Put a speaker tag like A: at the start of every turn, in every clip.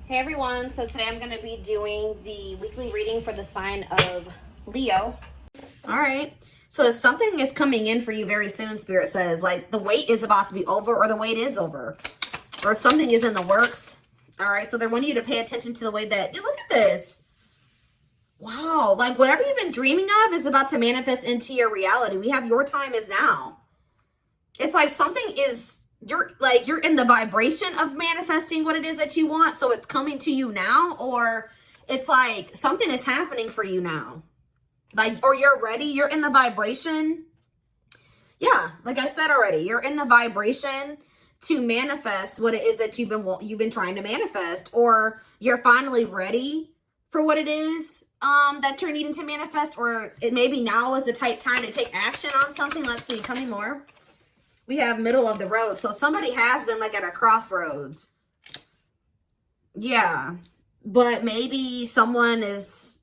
A: Hey everyone, so today I'm going to be doing the weekly reading for the sign of Leo. All right, so something is coming in for you very soon, Spirit says. Like the wait is about to be over, or the wait is over, or something is in the works. All right, so they want you to pay attention to the way that, look at this. Wow, like whatever you've been dreaming of is about to manifest into your reality. We have your time is now. It's like something is... you're in the vibration of manifesting what it is that you want, so it's coming to you now, or it's like something is happening for you now, like, or you're ready, you're in the vibration. Yeah, like I said already, you're in the vibration to manifest what it is that you've been trying to manifest, or you're finally ready for what it is that you're needing to manifest, or it maybe now is the time to take action on something. Let's see, tell me more. We have middle of the road. So somebody has been like at a crossroads. Yeah. But maybe someone is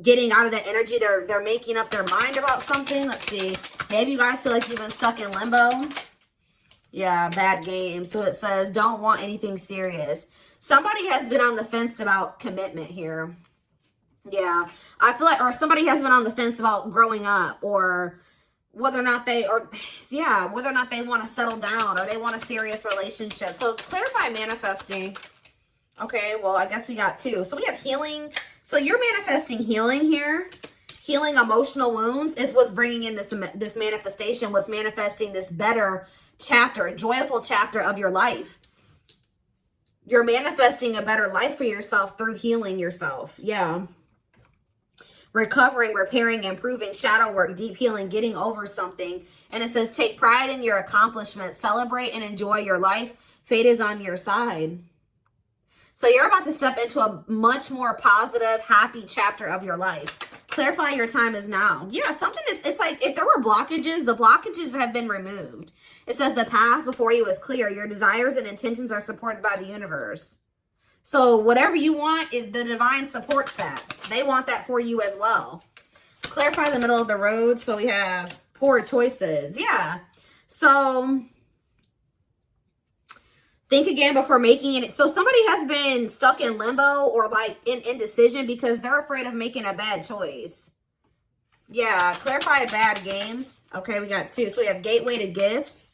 A: getting out of that energy. They're making up their mind about something. Let's see. Maybe you guys feel like you've been stuck in limbo. Yeah, bad game. So it says, don't want anything serious. Somebody has been on the fence about commitment here. Yeah. I feel like, or somebody has been on the fence about growing up, or whether or not they want to settle down, or they want a serious relationship. So clarify manifesting. Okay, well, I guess we got two. So we have healing. So you're manifesting healing here. Healing emotional wounds is what's bringing in this manifestation, what's manifesting this better chapter, a joyful chapter of your life. You're manifesting a better life for yourself through healing yourself. Yeah. Recovering, repairing, improving, shadow work, deep healing, getting over something. And it says, take pride in your accomplishments, celebrate and enjoy your life. Fate is on your side. So you're about to step into a much more positive, happy chapter of your life. Clarify your time is now. Yeah, something is, it's like if there were blockages, the blockages have been removed. It says the path before you is clear. Your desires and intentions are supported by the universe. So whatever you want, the divine supports that. They want that for you as well. Clarify the middle of the road. So we have poor choices. Yeah. So think again before making it. So somebody has been stuck in limbo, or like in indecision because they're afraid of making a bad choice. Yeah. Clarify bad games. Okay, we got two. So we have gateway to gifts.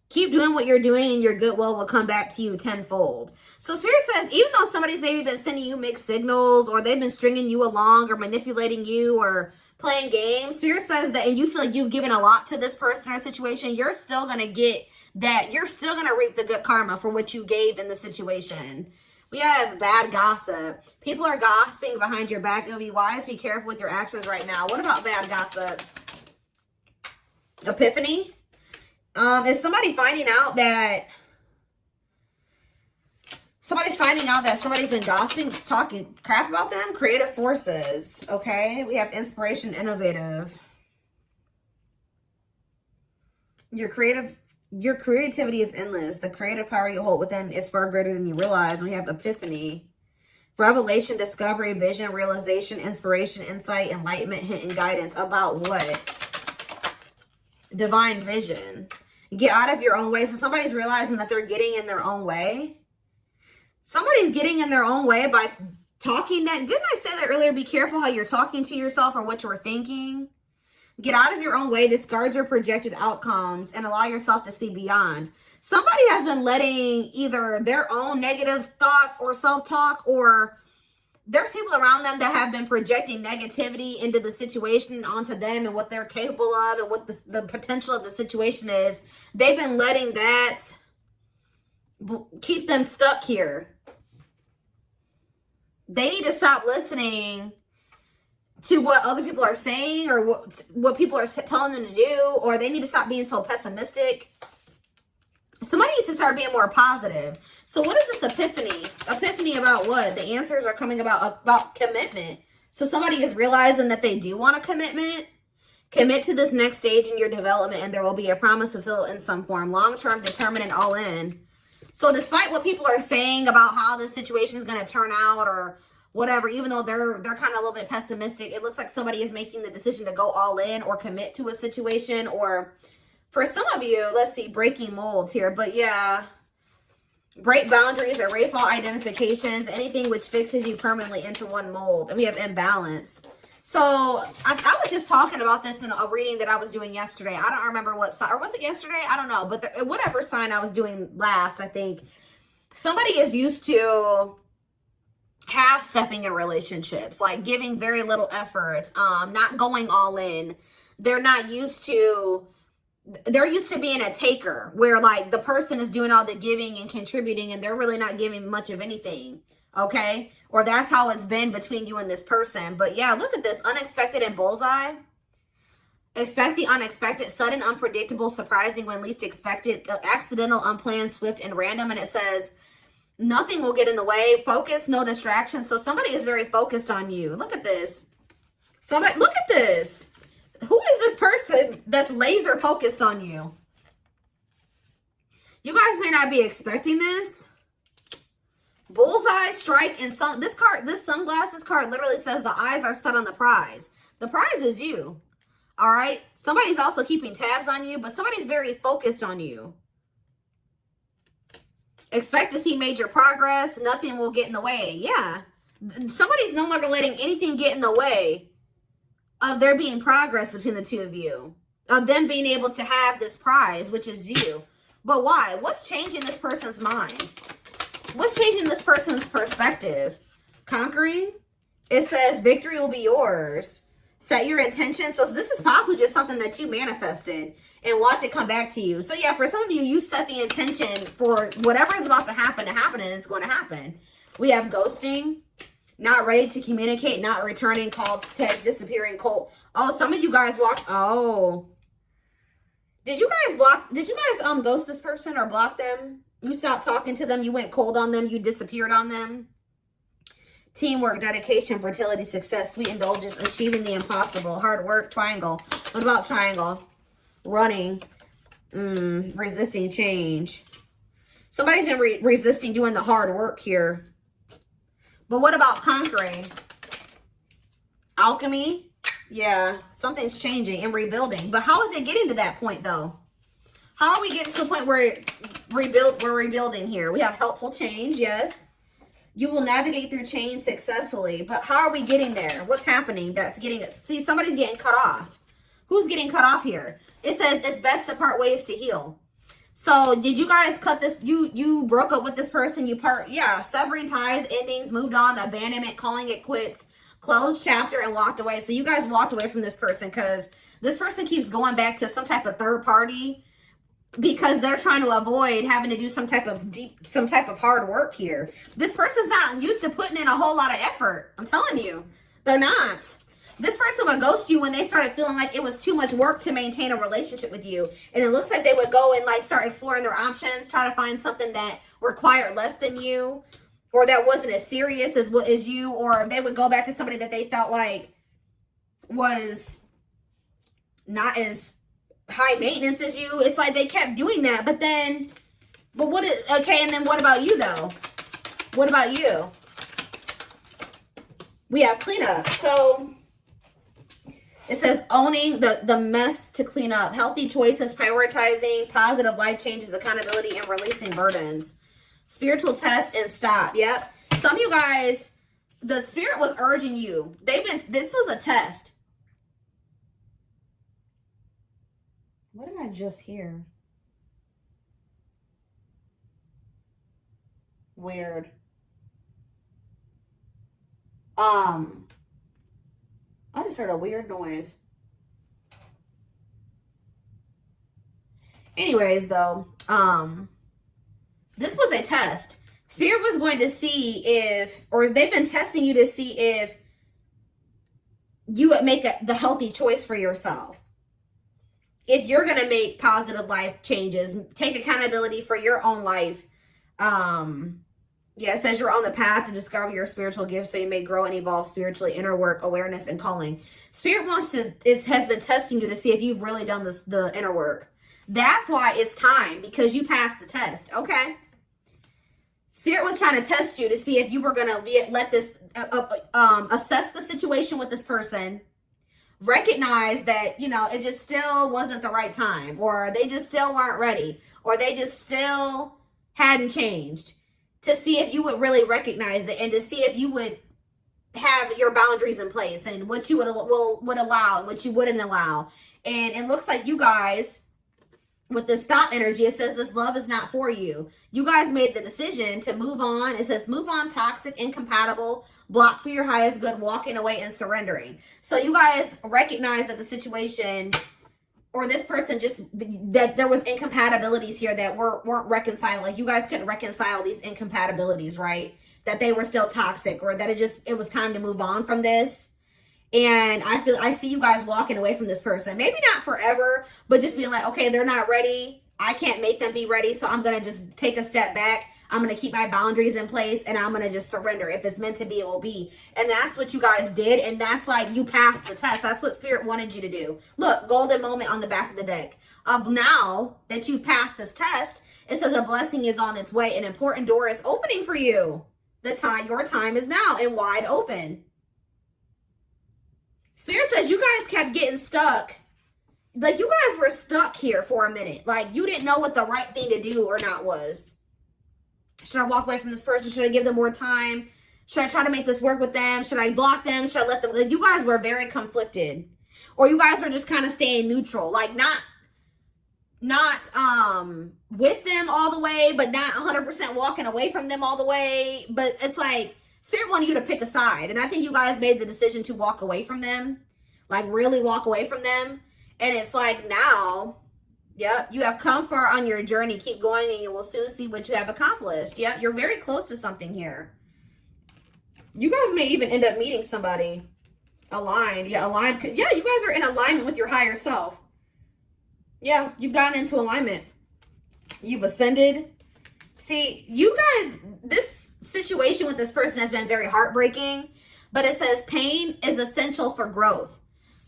A: Keep doing what you're doing and your goodwill will come back to you tenfold. So Spirit says, even though somebody's maybe been sending you mixed signals, or they've been stringing you along, or manipulating you, or playing games, Spirit says that, and you feel like you've given a lot to this person or situation, you're still going to get that. You're still going to reap the good karma for what you gave in the situation. We have bad gossip. People are gossiping behind your back. It'll be wise. Be careful with your actions right now. What about bad gossip? Epiphany. Is somebody finding out that somebody's been gossiping, talking crap about them? Creative forces. Okay, we have inspiration, innovative. Your creativity is endless. The creative power you hold within is far greater than you realize. We have epiphany, revelation, discovery, vision, realization, inspiration, insight, enlightenment, hint, and guidance. About what? Divine vision. Get out of your own way. So somebody's realizing that they're getting in their own way. Somebody's getting in their own way by talking that. Didn't I say that earlier? Be careful how you're talking to yourself or what you're thinking. Get out of your own way. Discard your projected outcomes and allow yourself to see beyond. Somebody has been letting either their own negative thoughts or self-talk, or there's people around them that have been projecting negativity into the situation, onto them and what they're capable of and what the potential of the situation is. They've been letting that keep them stuck here. They need to stop listening to what other people are saying, or what people are telling them to do, or they need to stop being so pessimistic. Somebody needs to start being more positive. So what is this epiphany? Epiphany about what? The answers are coming about commitment. So somebody is realizing that they do want a commitment. Commit to this next stage in your development, and there will be a promise fulfilled in some form. Long-term, determined, and all in. So despite what people are saying about how this situation is going to turn out, or whatever, even though they're kind of a little bit pessimistic, it looks like somebody is making the decision to go all in or commit to a situation. Or for some of you, let's see, breaking molds here. But yeah, Break boundaries, erase all identifications, anything which fixes you permanently into one mold. And we have imbalance. So I was just talking about this in a reading that I was doing yesterday. I don't remember what sign, or was it yesterday? I don't know. But whatever sign I was doing last, I think somebody is used to half-stepping in relationships, like giving very little effort, not going all in. They're not used to, they're used to being a taker, where like the person is doing all the giving and contributing and they're really not giving much of anything. Okay? Or that's how it's been between you and this person. But yeah, look at this. Unexpected and bullseye. Expect the unexpected, sudden, unpredictable, surprising when least expected, accidental, unplanned, swift, and random. And it says, nothing will get in the way. Focus, no distractions. So somebody is very focused on you. Look at this. Somebody, look at this. Who is this person that's laser focused on you? You guys may not be expecting this. Bullseye, strike, and this sunglasses card literally says the eyes are set on the prize. The prize is you. All right? Somebody's also keeping tabs on you, but somebody's very focused on you. Expect to see major progress. Nothing will get in the way. Yeah. Somebody's no longer letting anything get in the way of there being progress between the two of you. Of them being able to have this prize, which is you. But why? What's changing this person's mind? What's changing this person's perspective? Conquering? It says victory will be yours. Set your intention. So this is possibly just something that you manifested and watch it come back to you. So yeah, for some of you, you set the intention for whatever is about to happen and it's going to happen. We have ghosting, not ready to communicate, not returning calls, text, disappearing, cold. Oh, some of you guys walked. Oh, did you guys ghost this person or block them? You stopped talking to them. You went cold on them. You disappeared on them. Teamwork, dedication, fertility, success, sweet indulgence, achieving the impossible, hard work, triangle. What about triangle? Running, resisting change. Somebody's been resisting doing the hard work here. But what about conquering? Alchemy. Yeah, something's changing and rebuilding. But how is it getting to that point, though? How are we getting to the point where we're rebuilding here? We have helpful change, yes. You will navigate through change successfully. But how are we getting there? What's happening that's getting it? See, somebody's getting cut off. Who's getting cut off here? It says it's best to part ways to heal. So did you guys cut this? You broke up with this person. Yeah, severing ties, endings, moved on, abandonment, calling it quits, closed chapter, and walked away. So you guys walked away from this person because this person keeps going back to some type of third party because they're trying to avoid having to do some type of hard work here. This person's not used to putting in a whole lot of effort. I'm telling you, they're not. This person would ghost you when they started feeling like it was too much work to maintain a relationship with you. And it looks like they would go and like start exploring their options, try to find something that required less than you, or that wasn't as serious as you, or they would go back to somebody that they felt like was not as high maintenance as you. It's like they kept doing that, but then, okay, and then what about you though? What about you? We have cleanup. So it says owning the mess to clean up, healthy choices, prioritizing, positive life changes, accountability, and releasing burdens. Spiritual test and stop. Yep. Some of you guys, the spirit was urging you. This was a test. What did I just hear? Weird. I just heard a weird noise. Anyways, though, this was a test. Spirit was going to see they've been testing you to see if you would make the healthy choice for yourself. If you're going to make positive life changes, take accountability for your own life. Yeah, it says you're on the path to discover your spiritual gifts so you may grow and evolve spiritually, inner work, awareness, and calling. Spirit has been testing you to see if you've really done the inner work. That's why it's time, because you passed the test, okay? Spirit was trying to test you to see if you were going to assess the situation with this person, recognize that, it just still wasn't the right time, or they just still weren't ready, or they just still hadn't changed, to see if you would really recognize it, and to see if you would have your boundaries in place, and what you would allow and what you wouldn't allow. And it looks like you guys, with the stop energy, it says this love is not for you. You guys made the decision to move on. It says move on, toxic, incompatible, block for your highest good, walking away and surrendering. So you guys recognize that the situation, or this person, just that there was incompatibilities here that weren't reconciled. Like you guys couldn't reconcile these incompatibilities, right? That they were still toxic, or that it was time to move on from this. And I see you guys walking away from this person. Maybe not forever, but just being like, okay, they're not ready. I can't make them be ready. So I'm going to just take a step back. I'm going to keep my boundaries in place, and I'm going to just surrender. If it's meant to be, it will be. And that's what you guys did. And that's like, you passed the test. That's what Spirit wanted you to do. Look, golden moment on the back of the deck. Now that you've passed this test, it says a blessing is on its way. An important door is opening for you. Your time is now and wide open. Spirit says you guys kept getting stuck. Like you guys were stuck here for a minute. Like you didn't know what the right thing to do or not was. Should I walk away from this person? Should I give them more time? Should I try to make this work with them? Should I block them? Should I let them? Like, you guys were very conflicted. Or you guys were just kind of staying neutral. Like not with them all the way, but not 100% walking away from them all the way. But it's like Spirit wanted you to pick a side. And I think you guys made the decision to walk away from them. Like really walk away from them. And it's like now, yep, you have come far on your journey. Keep going and you will soon see what you have accomplished. Yep, you're very close to something here. You guys may even end up meeting somebody aligned. Yeah, aligned. Yeah, you guys are in alignment with your higher self. Yeah, you've gotten into alignment. You've ascended. See, you guys, this situation with this person has been very heartbreaking, but it says pain is essential for growth.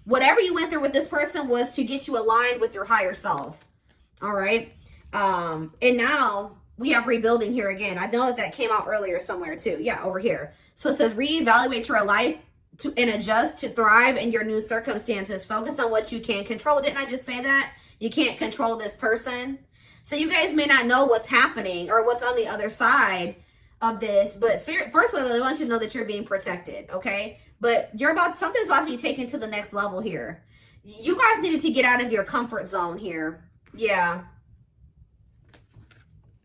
A: Whatever you went through with this person was to get you aligned with your higher self. All right. And now we have rebuilding here again. I know that came out earlier somewhere too. Yeah, over here. So it says reevaluate your life and adjust to thrive in your new circumstances. Focus on what you can control. Didn't I just say that? You can't control this person. So you guys may not know what's happening or what's on the other side of this, but Spirit, first of all, I want you to know that you're being protected, okay? But something's about to be taken to the next level here. You guys needed to get out of your comfort zone here. Yeah.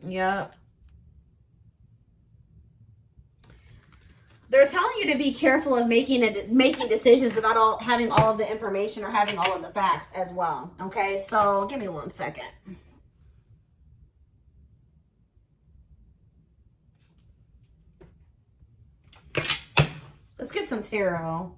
A: Yep. They're telling you to be careful of making decisions without having all of the information or having all of the facts as well. Okay, so give me 1 second. Let's get some tarot.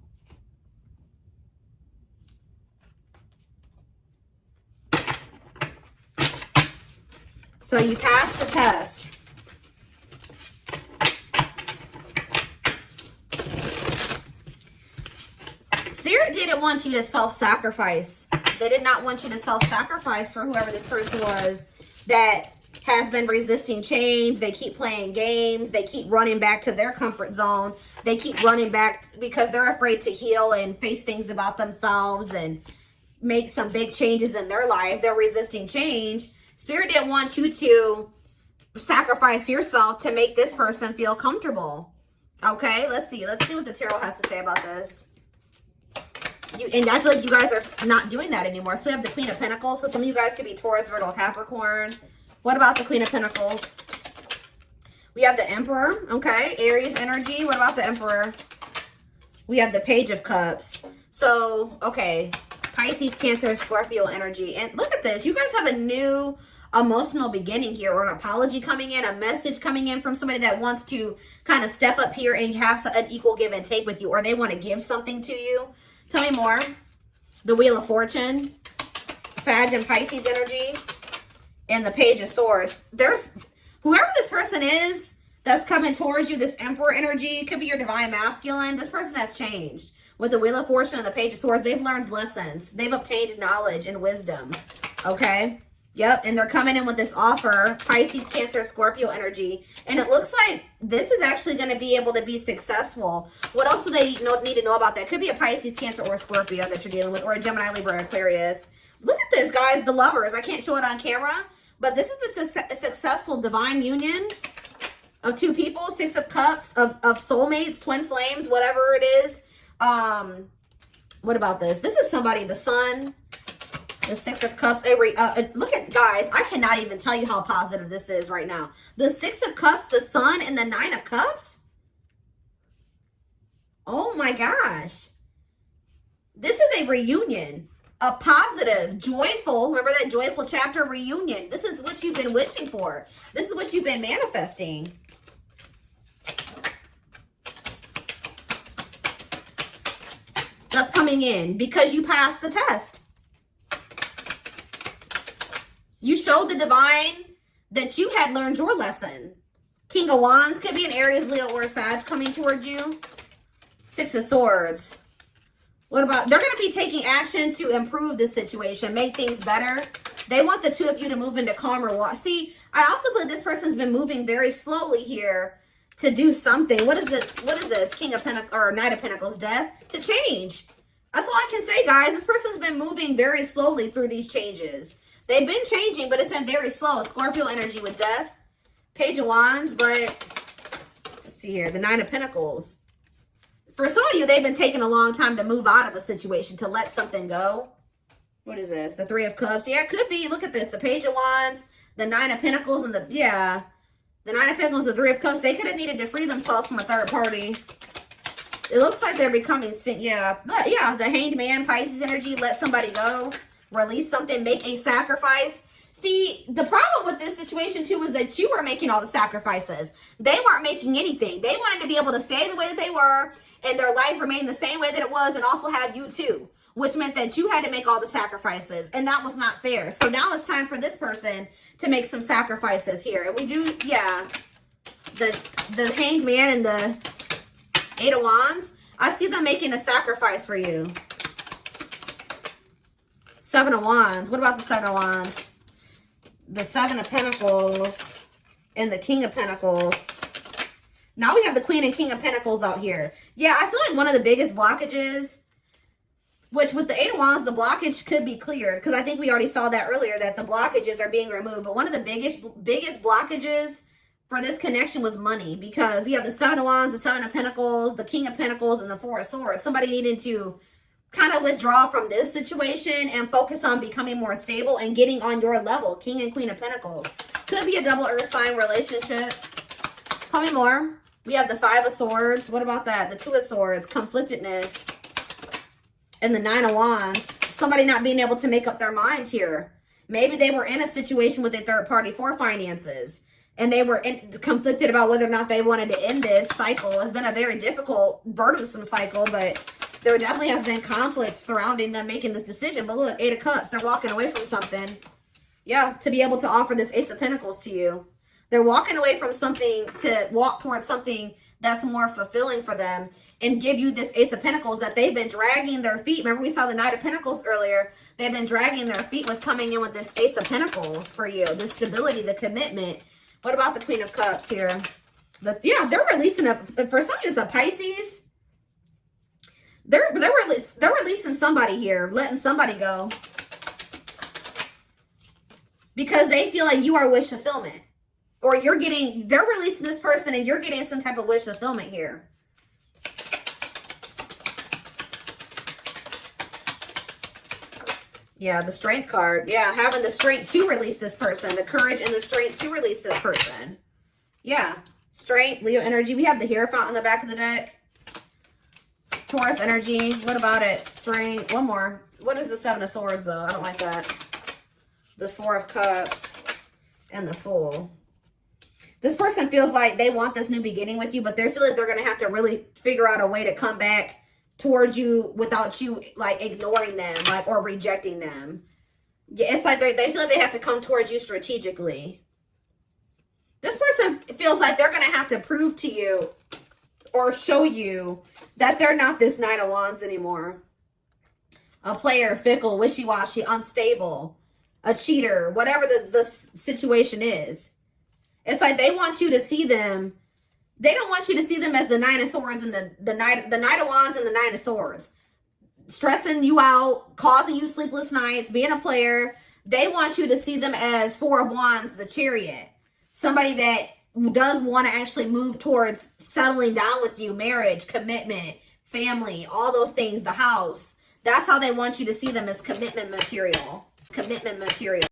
A: So you passed the test. Spirit didn't want you to self-sacrifice. They did not want you to self-sacrifice for whoever this person was that has been resisting change. They keep playing games. They keep running back to their comfort zone. They keep running back because they're afraid to heal and face things about themselves and make some big changes in their life. They're resisting change. Spirit didn't want you to sacrifice yourself to make this person feel comfortable. Okay, let's see. Let's see what the tarot has to say about this. And I feel like you guys are not doing that anymore. So we have the Queen of Pentacles. So some of you guys could be Taurus, Virgo, Capricorn. What about the Queen of Pentacles? We have the Emperor. Okay, Aries energy. What about the Emperor? We have the Page of Cups. So, okay, Pisces, Cancer, Scorpio energy. And look at this. You guys have a new emotional beginning here, or an apology coming in, a message coming in from somebody that wants to kind of step up here and have an equal give and take with you, or they want to give something to you. Tell me more. The Wheel of Fortune, Sag and Pisces energy, and the Page of Swords. There's whoever this person is that's coming towards you, this Emperor energy, could be your divine masculine. This person has changed. With the Wheel of Fortune and the Page of Swords, they've learned lessons. They've obtained knowledge and wisdom. Okay? Yep, and they're coming in with this offer, Pisces, Cancer, Scorpio energy. And it looks like this is actually going to be able to be successful. What else do they need to know about that? Could be a Pisces, Cancer, or a Scorpio that you're dealing with, or a Gemini, Libra, Aquarius. Look at this, guys, the Lovers. I can't show it on camera, But this is a successful divine union of two people, Six of Cups, of soulmates, twin flames, whatever it is. What about this? This is somebody, the Sun, the Six of Cups. Look at, guys, I cannot even tell you how positive this is right now. The Six of Cups, the Sun, and the Nine of Cups. Oh my gosh. This is a reunion. A positive, joyful, remember that joyful chapter, reunion. This is what you've been wishing for. This is what you've been manifesting. That's coming in because you passed the test. You showed the divine that you had learned your lesson. King of Wands could be an Aries, Leo, or a Sag coming towards you. Six of Swords. What about, they're going to be taking action to improve this situation, make things better. They want the two of you to move into calmer water. See, I also feel like this person's been moving very slowly here to do something. What is this? What is this? King of Pentacles, or Knight of Pentacles, Death, to change. That's all I can say, guys. This person's been moving very slowly through these changes. They've been changing, but it's been very slow. Scorpio energy with Death. Page of Wands, but let's see here. The Nine of Pentacles. For some of you, they've been taking a long time to move out of a situation, to let something go. What is this? The Three of Cups. Yeah, it could be. Look at this. The Page of Wands, the Nine of Pentacles, and the Nine of Pentacles, the Three of Cups. They could have needed to free themselves from a third party. It looks like they're becoming, the Hanged Man, Pisces energy. Let somebody go. Release something. Make a sacrifice. See, the problem with this situation, too, is that you were making all the sacrifices. They weren't making anything. They wanted to be able to stay the way that they were and their life remain the same way that it was, and also have you, too, which meant that you had to make all the sacrifices, and that was not fair. So now it's time for this person to make some sacrifices here. And we do, the Hanged Man and the Eight of Wands. I see them making a sacrifice for you. Seven of Wands. What about the Seven of Wands? The Seven of Pentacles and the King of Pentacles. Now we have the Queen and King of Pentacles out here. Yeah, I feel like one of the biggest blockages, which with the Eight of Wands, the blockage could be cleared, because I think we already saw that earlier, that the blockages are being removed. But one of the biggest blockages for this connection was money, because we have the Seven of Wands, the Seven of Pentacles, the King of Pentacles, and the Four of Swords. Somebody needed to kind of withdraw from this situation and focus on becoming more stable and getting on your level. King and Queen of Pentacles. Could be a double earth sign relationship. Tell me more. We have the Five of Swords. What about that? The Two of Swords. Conflictedness. And the Nine of Wands. Somebody not being able to make up their mind here. Maybe they were in a situation with a third party for finances, and they were conflicted about whether or not they wanted to end this cycle. It's been a very difficult, burdensome cycle, but there definitely has been conflict surrounding them making this decision. But look, Eight of Cups. They're walking away from something. Yeah, to be able to offer this Ace of Pentacles to you. They're walking away from something to walk towards something that's more fulfilling for them and give you this Ace of Pentacles that they've been dragging their feet. Remember, we saw the Knight of Pentacles earlier. They've been dragging their feet with coming in with this Ace of Pentacles for you. The stability, the commitment. What about the Queen of Cups here? They're releasing for some of you, it's a Pisces. They're releasing somebody here, letting somebody go, because they feel like you are wish fulfillment, or they're releasing this person and you're getting some type of wish fulfillment here. Yeah, the Strength card. Yeah, having the strength to release this person, the courage and the strength to release this person. Yeah, Strength, Leo energy. We have the Hierophant on the back of the deck. Taurus energy. What about it? Strength. One more. What is the Seven of Swords, though? I don't like that. The Four of Cups and the Fool. This person feels like they want this new beginning with you, but they feel like they're going to have to really figure out a way to come back towards you without you, like, ignoring them, like, or rejecting them. Yeah, it's like they feel like they have to come towards you strategically. This person feels like they're going to have to prove to you or show you that they're not this Nine of Wands anymore. A player, fickle, wishy-washy, unstable, a cheater, whatever the situation is. It's like they want you to see them. They don't want you to see them as the Nine of Swords and the Knight of Wands and the Nine of Swords. Stressing you out, causing you sleepless nights, being a player. they want you to see them as Four of Wands, the Chariot. Somebody that does want to actually move towards settling down with you, marriage, commitment, family, all those things, the house. That's how they want you to see them, as commitment material. Commitment material.